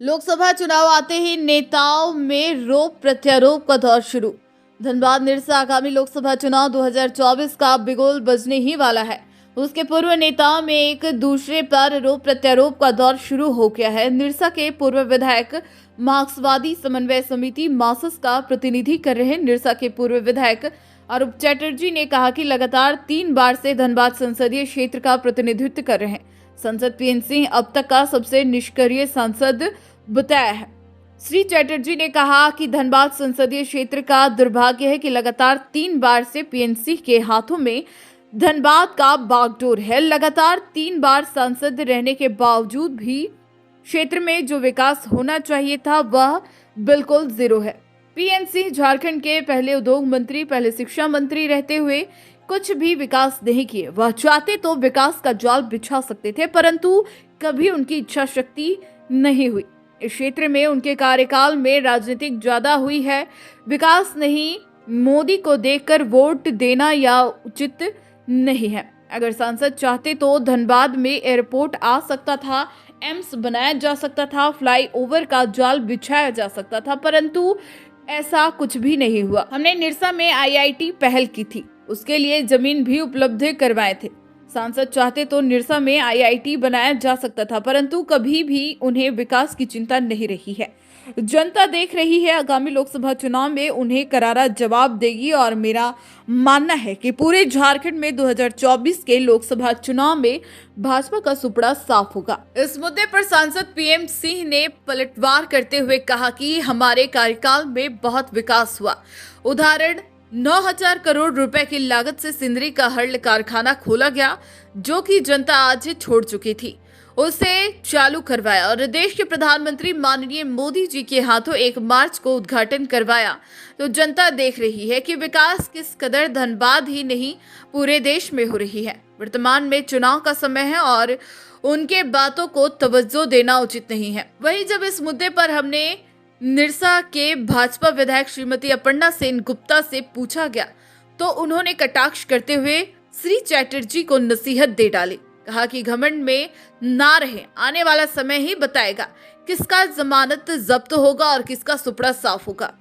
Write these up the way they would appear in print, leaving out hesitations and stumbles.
लोकसभा चुनाव आते ही नेताओं में रोप प्रत्यारोप का दौर शुरू। धनबाद निरसा आगामी लोकसभा चुनाव 2024 का बिगुल बजने ही वाला है। उसके पूर्व नेताओं में एक दूसरे पर रोप प्रत्यारोप का दौर शुरू हो गया है। निरसा के पूर्व विधायक मार्क्सवादी समन्वय समिति मासस का प्रतिनिधि कर रहे निरसा के पूर्व विधायक अरूप चैटर्जी ने कहा कि लगातार 3 बार से धनबाद संसदीय क्षेत्र का प्रतिनिधित्व कर रहे हैं। सांसद पीएन सिंह अब तक का सबसे निष्क्रिय सांसद बताया है। श्री चैटर्जी ने कहा कि धनबाद संसदीय क्षेत्र का दुर्भाग्य है कि लगातार 3 बार से पीएन सिंह के हाथों में धनबाद का बागडोर है। लगातार 3 बार सांसद रहने के बावजूद भी क्षेत्र में जो विकास होना चाहिए था वह बिल्कुल जीरो है। पीएन सिंह झारखंड के पहले उद्योग मंत्री, पहले शिक्षा मंत्री रहते हुए कुछ भी विकास नहीं किए। वह चाहते तो विकास का जाल बिछा सकते थे, परंतु कभी उनकी इच्छा शक्ति नहीं हुई। इस क्षेत्र में उनके कार्यकाल में राजनीतिक ज्यादा हुई है, विकास नहीं। मोदी को देखकर वोट देना या उचित नहीं है। अगर सांसद चाहते तो धनबाद में एयरपोर्ट आ सकता था, एम्स बनाया जा सकता था, फ्लाईओवर का जाल बिछाया जा सकता था, परंतु ऐसा कुछ भी नहीं हुआ। हमने निरसा में आईआईटी पहल की थी, उसके लिए जमीन भी उपलब्ध करवाए थे। सांसद चाहते तो निरसा में आईआईटी बनाया जा सकता था, परंतु कभी भी उन्हें विकास की चिंता नहीं रही है। जनता देख रही है, आगामी लोकसभा चुनाव में उन्हें करारा जवाब देगी और मेरा मानना है कि पूरे झारखंड में 2024 के लोकसभा चुनाव में भाजपा का सुपड़ा साफ होगा। इस मुद्दे पर सांसद पीएम सिंह ने पलटवार करते हुए कहा कि हमारे कार्यकाल में बहुत विकास हुआ। उदाहरण 9,000 करोड़ रुपए की लागत से सिंदरी का हर्ल कारखाना खोला गया, जो कि जनता आज छोड़ चुकी थी, उसे चालू करवाया और देश के प्रधानमंत्री माननीय मोदी जी के हाथों 1 मार्च को उद्घाटन करवाया। तो जनता देख रही है कि विकास किस कदर धनबाद ही नहीं पूरे देश में हो रही है। वर्तमान में चुनाव का समय है और उनके बातों को तवज्जो देना उचित नहीं है। वहीं जब इस मुद्दे पर हमने निरसा के भाजपा विधायक श्रीमती अपर्णा सेन गुप्ता से पूछा गया तो उन्होंने कटाक्ष करते हुए श्री चैटर्जी को नसीहत दे डाली। कहा कि घमंड में ना रहे, आने वाला समय ही बताएगा किसका जमानत जब्त होगा और किसका सुपड़ा साफ होगा।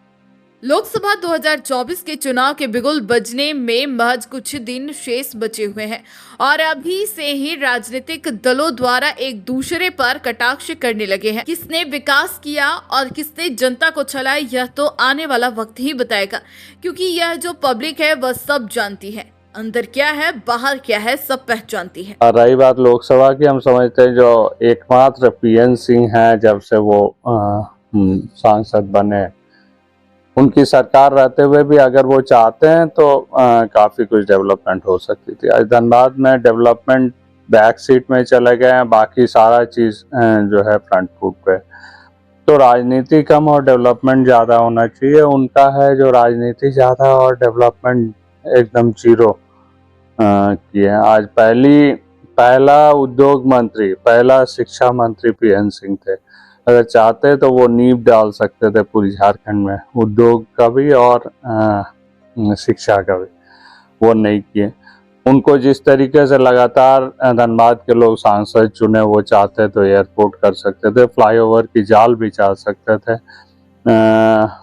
लोकसभा 2024 के चुनाव के बिगुल बजने में महज कुछ दिन शेष बचे हुए हैं और अभी से ही राजनीतिक दलों द्वारा एक दूसरे पर कटाक्ष करने लगे हैं। किसने विकास किया और किसने जनता को छलाया, यह तो आने वाला वक्त ही बताएगा, क्योंकि यह जो पब्लिक है वह सब जानती है, अंदर क्या है बाहर क्या है सब पहचानती है। रही बात लोकसभा की, हम समझते हैं जो एकमात्र पीएन सिंह है, जब से वो सांसद बने, उनकी सरकार रहते हुए भी अगर वो चाहते हैं तो काफी कुछ डेवलपमेंट हो सकती थी। आज धनबाद में डेवलपमेंट बैक सीट में चले गए हैं, बाकी सारा चीज जो है फ्रंट फुट पे। तो राजनीति कम और डेवलपमेंट ज्यादा होना चाहिए। उनका है जो राजनीति ज्यादा और डेवलपमेंट एकदम जीरो किए। आज पहला उद्योग मंत्री, पहला शिक्षा मंत्री पीएन सिंह थे। अगर चाहते तो वो नींव डाल सकते थे पूरी झारखंड में, उद्योग का भी और शिक्षा का भी। वो नहीं किए। उनको जिस तरीके से लगातार धनबाद के लोग सांसद चुने, वो चाहते तो एयरपोर्ट कर सकते थे, फ्लाईओवर की जाल बिछा सकते थे,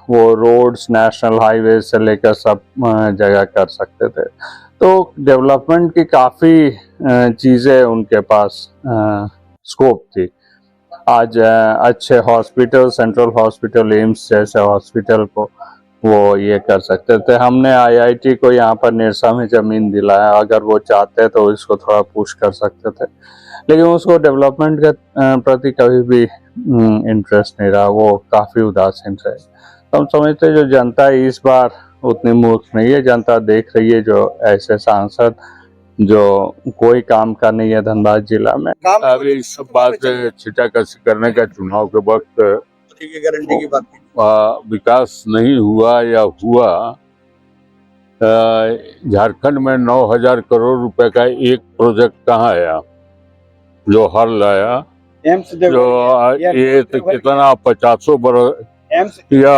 वो रोड्स, नेशनल हाईवे से लेकर सब जगह कर सकते थे। तो डेवलपमेंट की काफ़ी चीज़ें उनके पास स्कोप थी। आज अच्छे हॉस्पिटल, सेंट्रल हॉस्पिटल, एम्स जैसे हॉस्पिटल को वो ये कर सकते थे। हमने आईआईटी को यहाँ पर निरसा में ज़मीन दिलाया, अगर वो चाहते तो इसको थोड़ा पुश कर सकते थे, लेकिन उसको डेवलपमेंट के प्रति कभी भी इंटरेस्ट नहीं रहा, वो काफ़ी उदासीन रहे। तो हम समझते जो जनता इस बार उतनी मूर्ख नहीं है। जनता देख रही है जो ऐसे सांसद जो कोई काम का नहीं है धनबाद जिला में। अभी इस सब बात छिटाकशी करने का चुनाव के वक्त गारंटी की बात विकास नहीं हुआ या हुआ। झारखंड में 9,000 करोड़ रुपए का एक प्रोजेक्ट कहाँ आया जो हर लाया, जो ये तो कितना 50 बरस या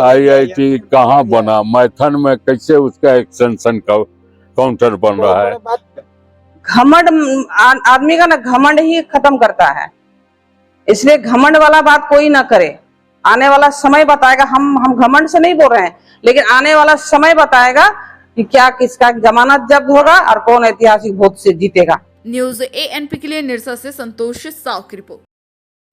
आईआईटी कहाँ बना, मैथन में कैसे उसका एक्सटेंशन का काउंटर बन रहा है। घमंड आदमी का ना घमंड ही खत्म करता है। इसलिए घमंड वाला बात कोई ना करे। आने वाला समय बताएगा। हम घमंड से नहीं बोल रहे हैं, लेकिन आने वाला समय बताएगा कि क्या किसका जमानत जब्त होगा और कौन ऐतिहासिक वोट से जीतेगा। न्यूज ANP के लिए निरसा से संतोष साव की रिपोर्ट।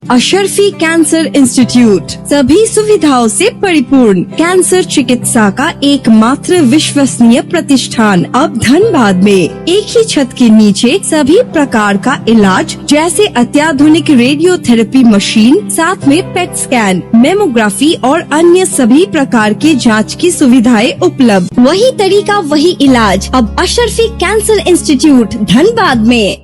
अशरफी कैंसर इंस्टीट्यूट सभी सुविधाओं से परिपूर्ण कैंसर चिकित्सा का एकमात्र विश्वसनीय प्रतिष्ठान अब धनबाद में एक ही छत के नीचे सभी प्रकार का इलाज जैसे अत्याधुनिक रेडियोथेरेपी मशीन, साथ में पेट स्कैन, मेमोग्राफी और अन्य सभी प्रकार के जांच की सुविधाएं उपलब्ध। वही तरीका वही इलाज अब अशरफी कैंसर इंस्टीट्यूट धनबाद में।